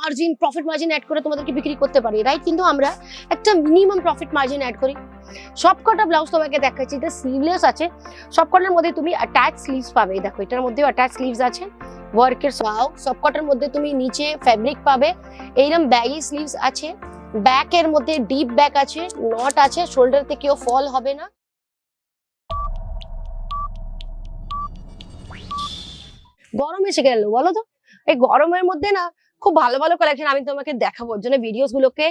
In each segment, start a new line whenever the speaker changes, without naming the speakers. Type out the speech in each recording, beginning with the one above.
Margin profit margin add করে তোমাদেরকে বিক্রি করতে পারি, রাইট? কিন্তু আমরা একটা মিনিমাম প্রফিট মার্জিন অ্যাড করি। সবকটা ব্লাউজ তোমাকে দেখাচ্ছি, এটা স্লিভলেস আছে। সবকটার মধ্যে তুমি অ্যাটাচ স্লিভস পাবে, দেখো এটার মধ্যেও অ্যাটাচ স্লিভস আছে ওয়ার্কের সাও। সবকটার মধ্যে তুমি নিচে ফ্যাব্রিক পাবে, এইরকম ব্যাগি স্লিভস আছে, ব্যাকের মধ্যে ডিপ ব্যাক আছে, নট আছে, শোল্ডার থেকেও ফল হবে না। গরম এসে গেল বলো তো, এই গরমের মধ্যে না খুব ভালো ভালো কালেকশন আমি তোমাকে দেখাবো। ওর জন্য ভিডিওস গুলোকে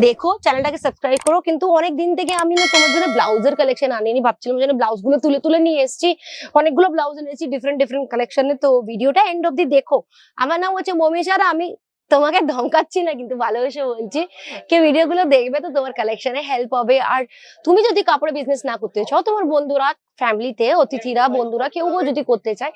দেখো, চ্যানেলটাকে সাবস্ক্রাইব করো। কিন্তু অনেক দিন থেকে আমি না তোমার জন্য ব্লাউজের কালেকশন আনিনি, ভাবছিলাম যেন ব্লাউজ গুলো তুলে তুলে নিয়ে এসেছি। অনেকগুলো ব্লাউজ এনেছি ডিফারেন্ট ডিফারেন্ট কালেকশনে। তো ভিডিওটা এন্ড অব্দি দেখো। আমার নাম হচ্ছে মমিশা, আমি তোমাকে ধমকাচ্ছি না, কিন্তু ভালোবেসে বলছি কি ভিডিওগুলো দেখবে তো তোমার কালেকশনে হেল্প হবে। আর তুমি যদি কাপড়ে বিজনেস না করতে চাও, তোমার বন্ধুরা, ফ্যামিলিতে অতিথিরা, বন্ধুরা কেউ যদি করতে চায়,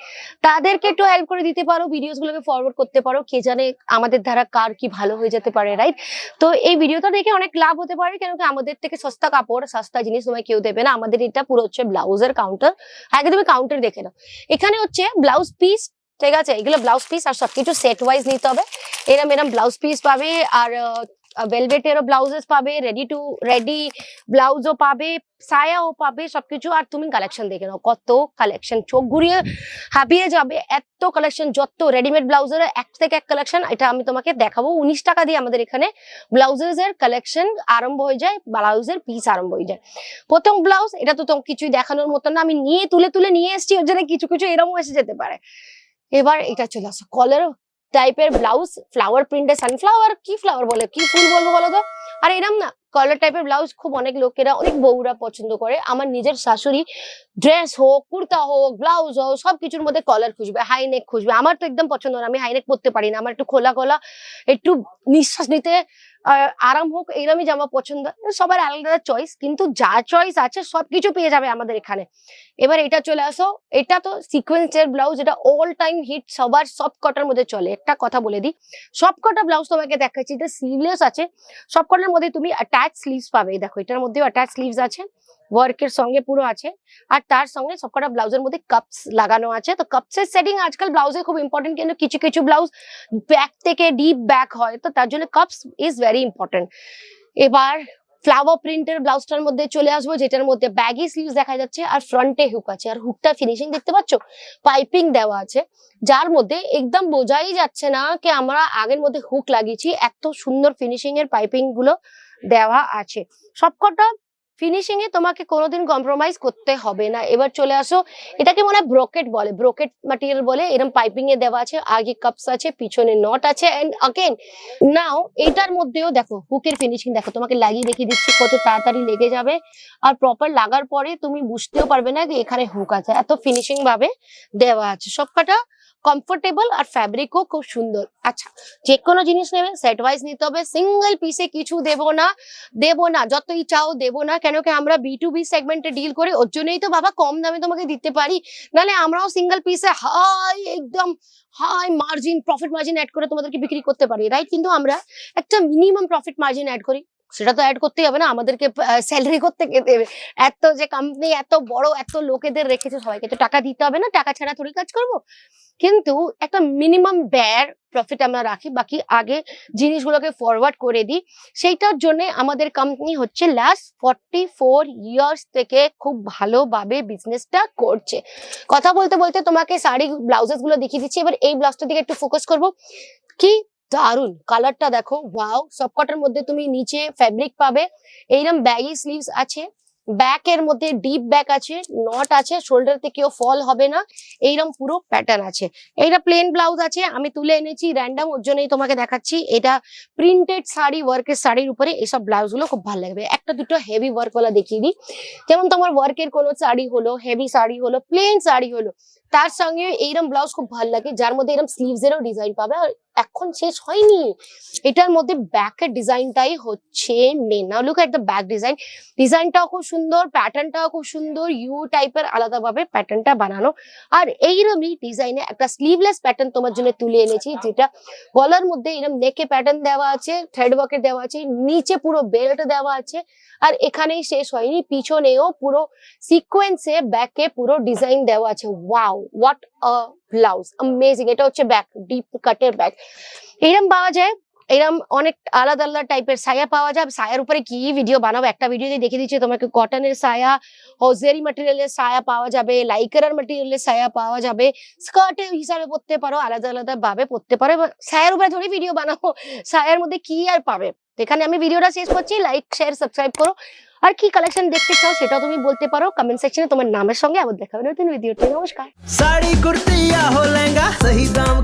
তাদেরকে একটু হেল্প করে দিতে পারো, ভিডিওস গুলোকে ফরওয়ার্ড করতে পারো। কে জানে আমাদের দ্বারা কার কি ভালো হয়ে যেতে পারে, রাইট? তো এই ভিডিওটা দেখে অনেক লাভ হতে পারে, কেন কি আমাদের থেকে সস্তা কাপড়, সস্তা জিনিস তোমায় কেউ দেবে না। আমাদের এটা পুরো হচ্ছে ব্লাউজের কাউন্টার। আগে তুমি কাউন্টার দেখে নাও, এখানে হচ্ছে ব্লাউজ পিস, ঠিক আছে? এগুলো ব্লাউজ পিস, আর সবকিছু সেট ওয়াইজ নিতে হবে। এরম ব্লাউজ পিস পাবে, আর ভেলভেটেরও ব্লাউজেস পাবে, রেডি ব্লাউজও পাবে, সায়াও পাবে, সবকিছু। আর তুমি কালেকশন দেখে নাও, কত কালেকশন, চোখ ঘুরিয়ে হাঁপিয়ে যাবে, এত কালেকশন। যত রেডিমেড ব্লাউজের এক থেকে এক কালেকশন, এটা আমি তোমাকে দেখাবো। 19 টাকা দিয়ে আমাদের এখানে ব্লাউজেস এর কালেকশন আরম্ভ হয়ে যায়, ব্লাউজের পিস আরম্ভ হয়ে যায়। প্রথম ব্লাউজ, এটা তো কিছুই দেখানোর মতো না, আমি নিয়ে তুলে তুলে নিয়ে এসেছি, ওর জন্য কিছু কিছু এরকম এসে যেতে পারে। এবার এটা চলে আসো কলার টাইপের ব্লাউজ, ফ্লাওয়ার প্রিন্টে, সানফ্লাওয়ার কি ফ্লাওয়ার বলে, কি ফুল বলবো বলো তো? আর এরম না কলার টাইপের ব্লাউজ খুব অনেক লোকেরা, অনেক বউরা পছন্দ করে। আমার নিজের শাশুড়ি ড্রেস হোক, কুর্তা হোক, ব্লাউজ হোক, সবকিছুর মধ্যে কলার খুঁজবে, হাই নেক খুঁজবে। আমার তো একদম পছন্দ না, আমি হাই নেক পরতে পারি না। আমার একটু খোলা খোলা, একটু নিঃশ্বাস নিতে আরাম হোক, এইরকমই জামা পছন্দ। সবার আলাদা চয়েস, কিন্তু যা চয়েস আছে সবকিছু পেয়ে যাবে আমাদের এখানে। এবার এটা চলে আসো, এটা তো সিকোয়েন্সের ব্লাউজ, এটা অল টাইম হিট, সবার সব কটার মধ্যে চলে। একটা কথা বলে দিই, সব কটা ব্লাউজ তোমাকে দেখাচ্ছি, এটা স্লিভলেস আছে। সব কটার মধ্যে তুমি অ্যাটাচ স্লিভস পাবে, দেখো এটার মধ্যেও অ্যাটাচ স্লিভস আছে, ওয়ার্কের সঙ্গে পুরো আছে। আর তার সঙ্গে সবকটা ব্লাউজের মধ্যে কাপস লাগানো আছে। তো কাপসের সেটিং আজকাল ব্লাউজে খুব ইম্পর্টেন্ট, কিন্তু কিছু কিছু ব্লাউজ ব্যাক থেকে ডিপ ব্যাক হয়, তো তার জন্য কাপস ইজ ভেরি ইম্পর্টেন্ট। এবার ফ্লাওয়ার প্রিন্টের ব্লাউজটার মধ্যে চলে আসবো, যেটার মধ্যে ব্যাগি স্লিভস দেখা যাচ্ছে, আর ফ্রন্টে হুক আছে। আর হুকটা ফিনিশিং দেখতে পাচ্ছ, পাইপিং দেওয়া আছে, যার মধ্যে একদম বোঝাই যাচ্ছে না কি আমরা আগের মধ্যে হুক লাগিয়েছি। এত সুন্দর ফিনিশিং এর পাইপিং গুলো দেওয়া আছে। সবকটা ফিনিশিং এ তোমাকে কোনোদিন কম্প্রোমাইজ করতে হবে না। এবার চলে আসো, এটাকে মনে হয় ব্রোকেট বলে, ব্রোকেট ম্যাটেরিয়াল বলে। এরকম পাইপিং এ দেওয়া আছে, আগে কাপস আছে, পিছনে নট আছে। এন্ড अगेन নাও এটার মধ্যেও দেখো হুকের ফিনিশিং দেখো, তোমাকে লাগিয়ে দেখিয়ে দিচ্ছি কত তাড়াতাড়ি লেগে যাবে। আর প্রপার লাগার পরে তুমি বুঝতেও পারবে না যে এখানে হুক আছে, এত ফিনিশিং ভাবে দেওয়া আছে। সবকটা কমফোর্টেবল, আর ফ্যাব্রিকও খুব সুন্দর। আচ্ছা, যে কোনো জিনিস নেবে সেট ওয়াইজ নিতে হবে, সিঙ্গেল পিসে কিছু দেবো না, যতই চাও দেবো না। কেন কি আমরা B2B সেগমেন্টে ডিল করি, ওর জন্যই তো বাবা কম দামে তোমাকে দিতে পারি। নাহলে আমরাও সিঙ্গেল পিসে একদম high margin profit margin add করে তোমাদেরকে বিক্রি করতে পারি, রাইট? কিন্তু আমরা একটা মিনিমাম প্রফিট মার্জিন অ্যাড করি, সেটা তো অ্যাড করতেই হবে না, আমাদেরকে স্যালারি করতে কে দেবে? এত যে কোম্পানি এত বড়, এত লোকেদের রেখেছে, সবাইকে তো টাকা দিতে হবে না, টাকা ছাড়া থোড়ি কাজ করবো। কিন্তু একটা মিনিমাম ব্যয় প্রফিট আমরা রাখি, বাকি আগে জিনিসগুলোকে ফরওয়ার্ড করে দিই। সেইটার জন্য আমাদের কোম্পানি হচ্ছে লাস্ট 44 ইয়ার্স থেকে খুব ভালোভাবে বিজনেসটা করছে। কথা বলতে বলতে তোমাকে শাড়ি ব্লাউজেস গুলো দেখিয়ে দিচ্ছি। এবার এই ব্লাউজটার দিকে একটু ফোকাস করবো। কি দারুন কালারটা দেখো, ওয়াও। সবকটার মধ্যে তুমি নিচে ফ্যাব্রিক পাবে, এইরকম ব্যাগি স্লিভস আছে, ব্যাকের মধ্যে ডিপ ব্যাক আছে, নট আছে, শোল্ডার থেকেও ফল হবে না, এইরকম পুরো প্যাটার্ন আছে। এইটা প্লেন ব্লাউজ আছে, আমি তুলে এনেছি র্যান্ডম, ওর জন্যই তোমাকে দেখাচ্ছি। এটা প্রিন্টেড শাড়ি, ওয়ার্কের শাড়ির উপরে এইসব ব্লাউজ গুলো খুব ভালো লাগবে। একটা দুটো হেভি ওয়ার্ক ওয়ালা দেখিয়ে দিই, যেমন তোমার ওয়ার্কের কোনো শাড়ি হলো, হেভি শাড়ি হলো, প্লেন শাড়ি হলো, তার সঙ্গে এইরকম ব্লাউজ খুব ভালো লাগে, যার মধ্যে এরকম স্লিভস এরও ডিজাইন পাবে। আর এখন শেষ হয়নি, এটার মধ্যে ব্যাকের ডিজাইনটাই হচ্ছে main. Now look at the back design, ডিজাইনটাও খুব সুন্দর, প্যাটার্নটাও খুব সুন্দর, ইউ টাইপের আলাদাভাবে প্যাটার্নটা বানানো। আর এইরকমই ডিজাইনে একটা স্লিভলেস প্যাটার্ন তোমার জন্য তুলে এনেছি, যেটা গলার মধ্যে এরকম নেকে প্যাটার্ন দেওয়া আছে, থ্রেড ওয়ার্কের দেওয়া আছে, নিচে পুরো বেল্ট দেওয়া আছে। আর এখানেই শেষ হয়নি, পিছনেও পুরো সিকোয়েন্সে ব্যাকে পুরো ডিজাইন দেওয়া আছে। Wow, what a blouse, amazing. এটা হচ্ছে ব্যাক, ডিপ কাটের ব্যাক, এরকম পাওয়া যায়। এরকম অনেক আলাদা আলাদা টাইপের সায়া পাওয়া যায়। সায়ার উপরে কি ভিডিও বানাবো, একটা ভিডিওতে দেখিয়ে দিচ্ছি তোমাকে। কটনের সায়া, হজেরি ম্যাটেরিয়ালের সায়া পাওয়া যাবে, লাইকারার ম্যাটেরিয়ালের সায়া পাওয়া যাবে, স্কার্টের হিসাবে পরতে পারো, আলাদা আলাদা ভাবে পরতে পারো। সায়ার উপরে ধরে ভিডিও বানাবো, সায়ার মধ্যে কি আর পাবে। এখানে আমি ভিডিওটা শেষ করছি। লাইক, শেয়ার, সাবস্ক্রাইব করো। আর কি কালেকশন দেখতে চাও সেটাও তুমি বলতে পারো কমেন্ট সেকশনে। তোমার নামের সঙ্গে আবার দেখা হবে নতুন ভিডিওতে। নমস্কার।
साड़ी कुर्ती या हो लहंगा, सही दाम